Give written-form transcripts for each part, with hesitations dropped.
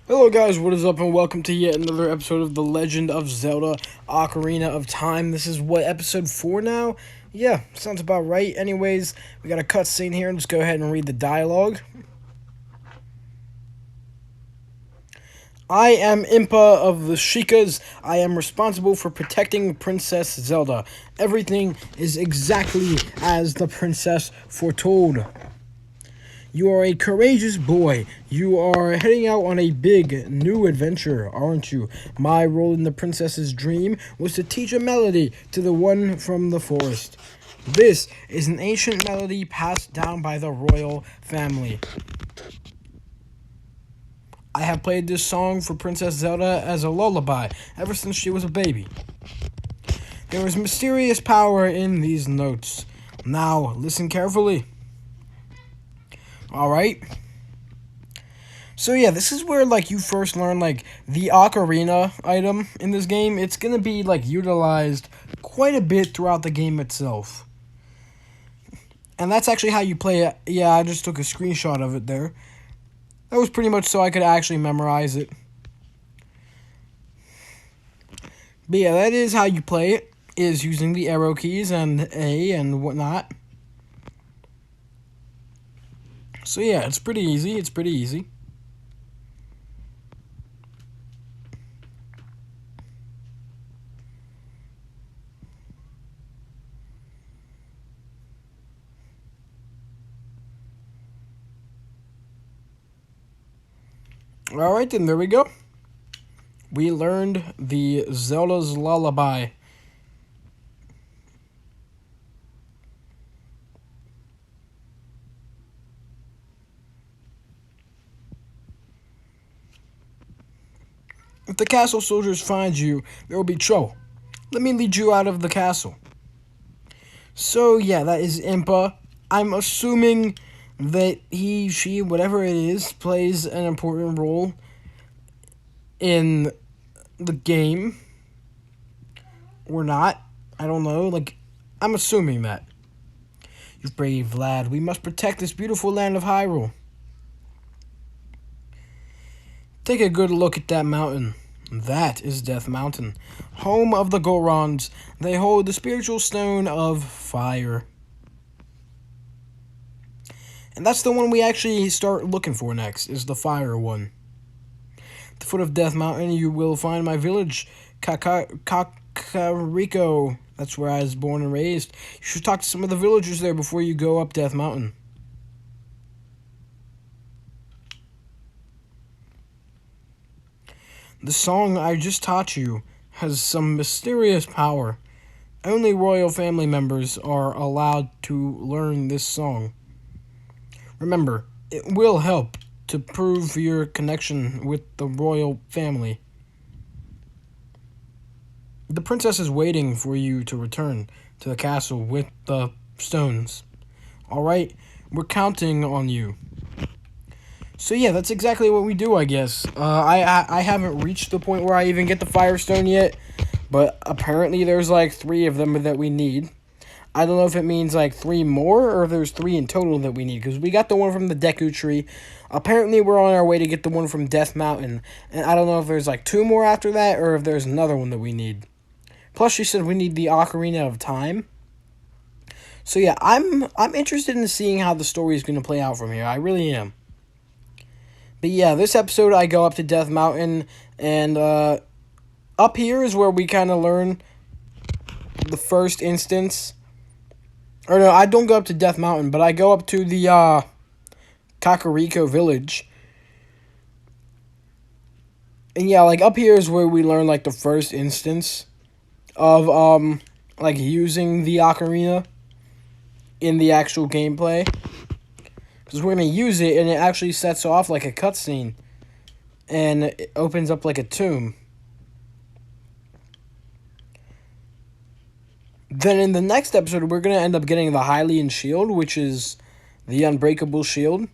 Hello guys, what is up and welcome to yet another episode of The Legend of Zelda Ocarina of Time. This is what, episode 4 now? Yeah, sounds about right. Anyways, we got a cutscene here. Let's go ahead and read the dialogue. I am Impa of the Sheikahs. I am responsible for protecting Princess Zelda. Everything is exactly as the princess foretold. You are a courageous boy. You are heading out on a big new adventure, aren't you? My role in the princess's dream was to teach a melody to the one from the forest. This is an ancient melody passed down by the royal family. I have played this song for Princess Zelda as a lullaby ever since she was a baby. There is mysterious power in these notes. Now, listen carefully. Alright? So yeah, this is where you first learn the ocarina item in this game. It's gonna be utilized quite a bit throughout the game itself. And that's actually how you play it. Yeah, I just took a screenshot of it there. That was pretty much so I could actually memorize it. But yeah, that is how you play it, is using the arrow keys and A and whatnot. So yeah, it's pretty easy. Alright then, there we go. We learned the Zelda's Lullaby. If the castle soldiers find you, there will be trouble. Let me lead you out of the castle. So yeah, that is Impa. I'm assuming that he, she, whatever it is, plays an important role in the game. Or not. I don't know. I'm assuming that. You brave lad, we must protect this beautiful land of Hyrule. Take a good look at that mountain. That is Death Mountain, home of the Gorons. They hold the spiritual stone of fire. And that's the one we actually start looking for next, is the fire one. At the foot of Death Mountain, you will find my village, Kakariko. That's where I was born and raised. You should talk to some of the villagers there before you go up Death Mountain. The song I just taught you has some mysterious power. Only royal family members are allowed to learn this song. Remember, it will help to prove your connection with the royal family. The princess is waiting for you to return to the castle with the stones. Alright? We're counting on you. So yeah, that's exactly what we do, I guess. I haven't reached the point where I even get the Firestone yet, but apparently there's 3 of them that we need. I don't know if it means 3 more or if there's 3 in total that we need, because we got the one from the Deku Tree. Apparently we're on our way to get the one from Death Mountain, and I don't know if there's 2 more after that or if there's another one that we need. Plus she said we need the Ocarina of Time. So yeah, I'm interested in seeing how the story is going to play out from here. I really am. But yeah, this episode I go up to Death Mountain, and up here is where we kind of learn the first instance. Or no, I don't go up to Death Mountain, but I go up to the Kakariko village. And yeah, up here is where we learn the first instance of using the ocarina in the actual gameplay. Because we're going to use it, and it actually sets off a cutscene. And it opens up a tomb. Then in the next episode, we're going to end up getting the Hylian Shield, which is the unbreakable shield.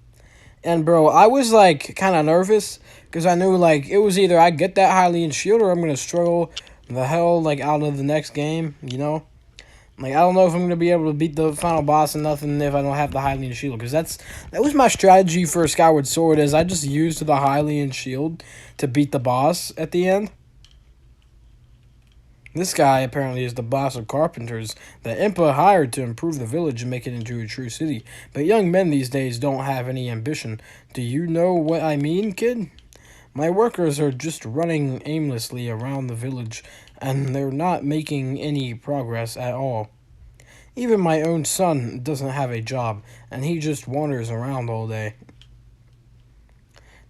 And bro, I was kind of nervous, because I knew it was either I get that Hylian Shield or I'm going to struggle the hell out of the next game, you know? Like, I don't know if I'm gonna be able to beat the final boss and nothing if I don't have the Hylian shield, because that was my strategy for Skyward Sword. Is I just used the Hylian shield to beat the boss at the end. This guy apparently is the boss of carpenters that Impa hired to improve the village and make it into a true city. But young men these days don't have any ambition. Do you know what I mean, kid? My workers are just running aimlessly around the village, and they're not making any progress at all. Even my own son doesn't have a job, and he just wanders around all day.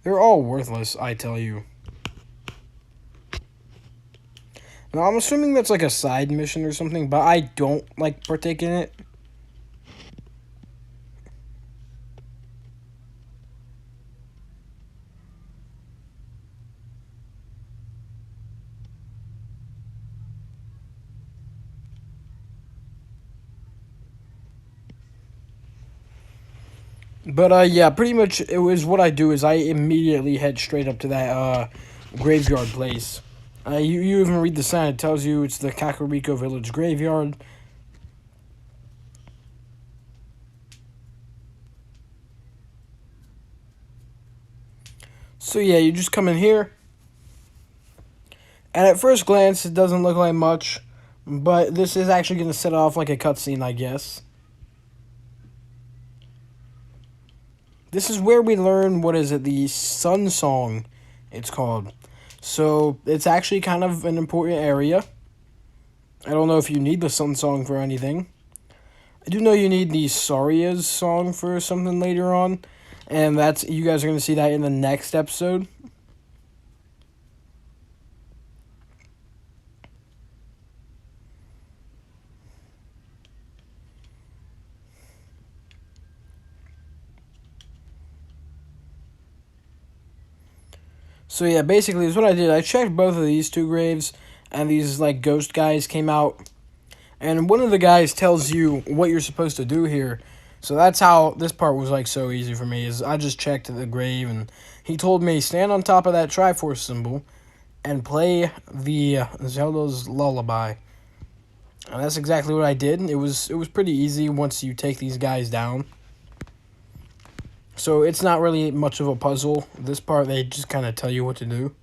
They're all worthless, I tell you. Now, I'm assuming that's like a side mission or something, but I don't like partake in it. But yeah, pretty much it was what I do is I immediately head straight up to that graveyard place. You even read the sign. It tells you it's the Kakariko Village Graveyard. So yeah, you just come in here, and at first glance, it doesn't look like much, but this is actually going to set off like a cutscene, I guess. This is where we learn, what is it, the Sun Song, it's called. So it's actually kind of an important area. I don't know if you need the Sun Song for anything. I do know you need the Saria's song for something later on, and that's, you guys are going to see that in the next episode. So yeah, basically, is what I did. I checked both of these two graves, and these like ghost guys came out, and one of the guys tells you what you're supposed to do here. So that's how this part was like so easy for me. Is I just checked the grave, and he told me stand on top of that Triforce symbol, and play the Zelda's Lullaby. And that's exactly what I did. It was pretty easy once you take these guys down. So it's not really much of a puzzle. This part, they just kind of tell you what to do.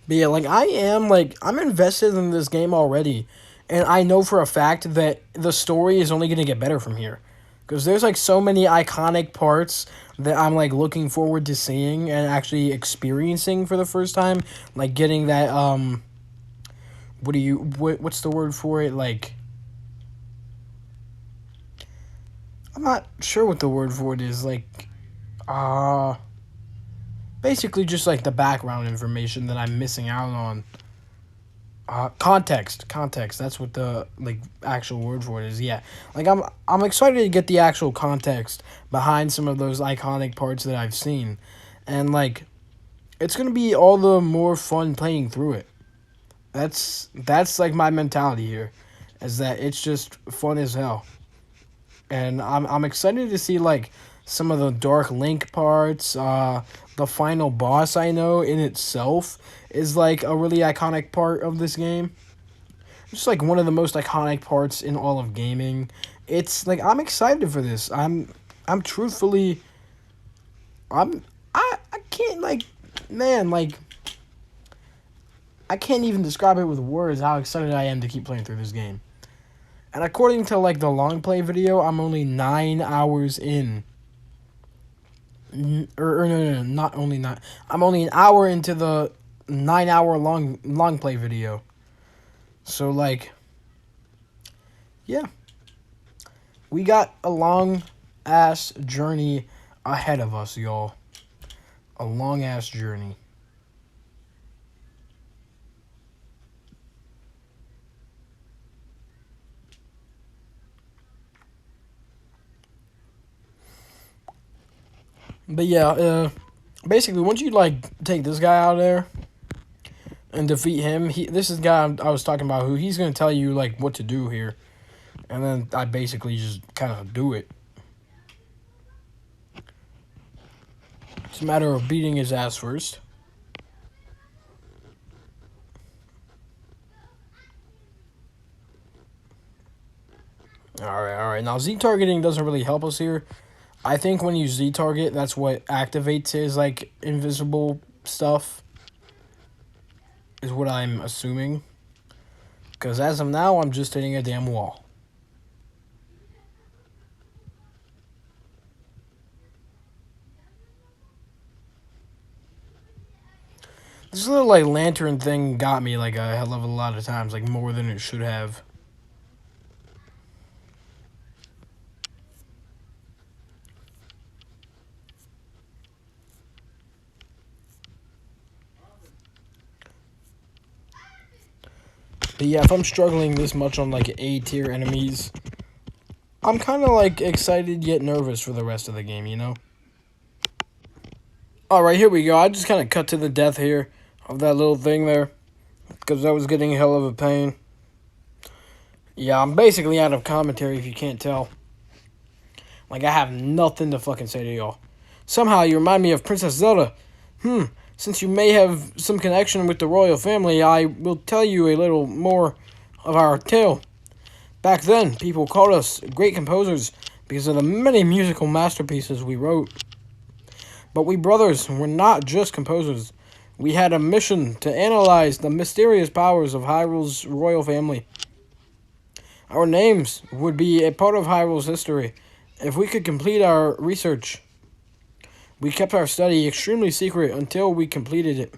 But yeah, I'm invested in this game already, and I know for a fact that the story is only gonna get better from here, because there's like so many iconic parts that I'm like looking forward to seeing and actually experiencing for the first time, like getting that what's the word for it, like, I'm not sure what the word for it is, like, uh basically just like the background information that I'm missing out on. Context. That's what the like actual word for it is. Yeah, like I'm excited to get the actual context behind some of those iconic parts that I've seen, and like it's gonna be all the more fun playing through it. That's like my mentality here, is that it's just fun as hell, and I'm excited to see like some of the Dark Link parts. The final boss, I know in itself is like a really iconic part of this game. It's like one of the most iconic parts in all of gaming. It's like I'm excited for this. I'm truthfully I can't like, man, like I can't even describe it with words how excited I am to keep playing through this game. And according to like the long play video, I'm only 9 hours in. No, not only nine. I'm only an hour into the 9 hour long play video. So like, yeah, we got a long ass journey ahead of us, y'all. A long ass journey. But yeah, basically, once you like take this guy out of there and defeat him, this is the guy I was talking about. Who he's gonna tell you like what to do here, and then I basically just kind of do it. It's a matter of beating his ass first. All right. Now Z targeting doesn't really help us here. I think when you Z target, that's what activates his like invisible stuff. Is what I'm assuming. Because as of now, I'm just hitting a damn wall. This little like lantern thing got me like a hell of a lot of times, like more than it should have. But yeah, if I'm struggling this much on like A tier enemies, I'm kind of like excited yet nervous for the rest of the game, you know? Alright, here we go. I just kind of cut to the death here of that little thing there. Because I was getting a hell of a pain. Yeah, I'm basically out of commentary if you can't tell. Like, I have nothing to fucking say to y'all. Somehow, you remind me of Princess Zelda. Since you may have some connection with the royal family, I will tell you a little more of our tale. Back then, people called us great composers because of the many musical masterpieces we wrote. But we brothers were not just composers. We had a mission to analyze the mysterious powers of Hyrule's royal family. Our names would be a part of Hyrule's history if we could complete our research. We kept our study extremely secret until we completed it.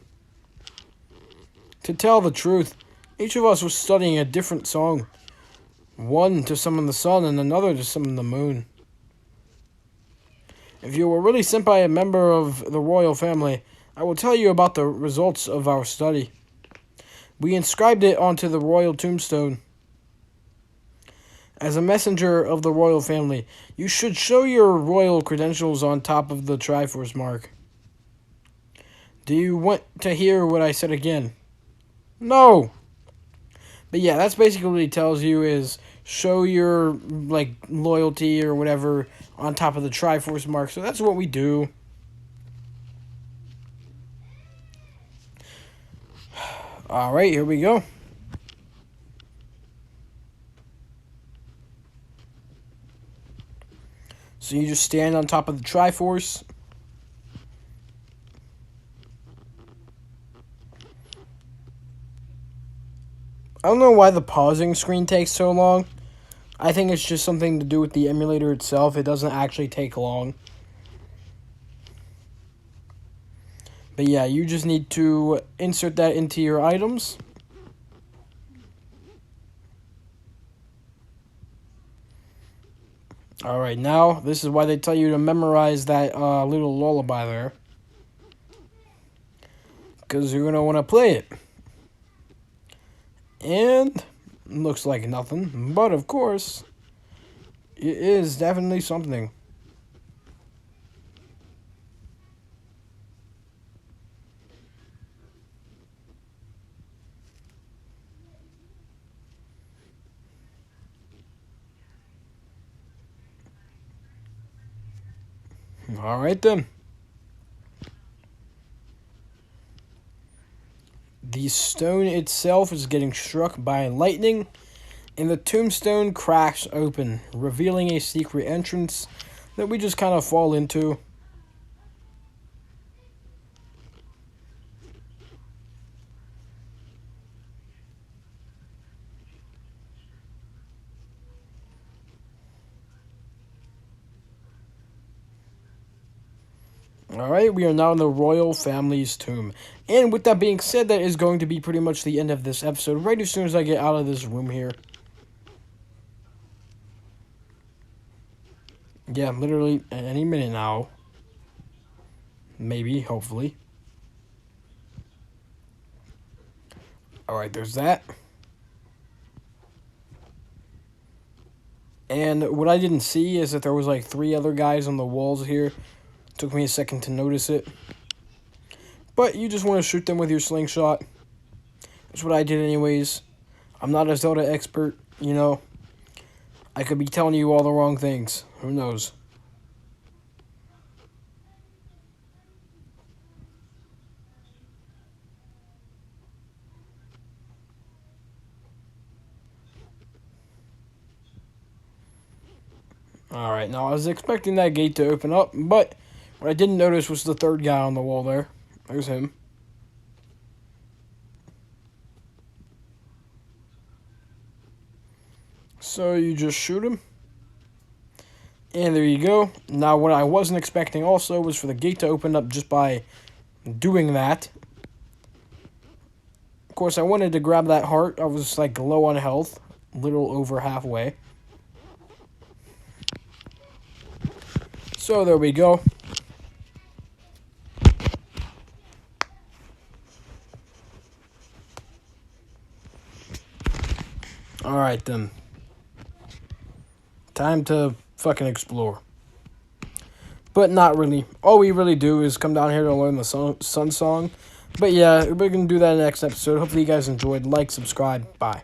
To tell the truth, each of us was studying a different song. One to summon the sun and another to summon the moon. If you were really sent by a member of the royal family, I will tell you about the results of our study. We inscribed it onto the royal tombstone. As a messenger of the royal family, you should show your royal credentials on top of the Triforce mark. Do you want to hear what I said again? No! But yeah, that's basically what he tells you is show your like loyalty or whatever on top of the Triforce mark. So that's what we do. Alright, here we go. So you just stand on top of the Triforce. I don't know why the pausing screen takes so long. I think it's just something to do with the emulator itself. It doesn't actually take long. But yeah, you just need to insert that into your items. Alright, now this is why they tell you to memorize that little lullaby there. Because you're going to want to play it. And looks like nothing. But of course, it is definitely something. Alright then. The stone itself is getting struck by lightning, and the tombstone cracks open, revealing a secret entrance that we just kind of fall into. Alright, we are now in the royal family's tomb. And with that being said, that is going to be pretty much the end of this episode, right as soon as I get out of this room here. Yeah, literally any minute now. Maybe, hopefully. Alright, there's that. And what I didn't see is that there was like 3 other guys on the walls here Took me a second to notice it. But you just want to shoot them with your slingshot. That's what I did anyways. I'm not a Zelda expert, you know. I could be telling you all the wrong things. Who knows? Alright, now I was expecting that gate to open up, but what I didn't notice was the third guy on the wall there. There's him. So you just shoot him. And there you go. Now what I wasn't expecting also was for the gate to open up just by doing that. Of course, I wanted to grab that heart. I was like low on health. A little over halfway. So there we go. Alright then. Time to fucking explore. But not really. All we really do is come down here to learn the sun song. But yeah, we're going to do that in the next episode. Hopefully you guys enjoyed. Like, subscribe. Bye.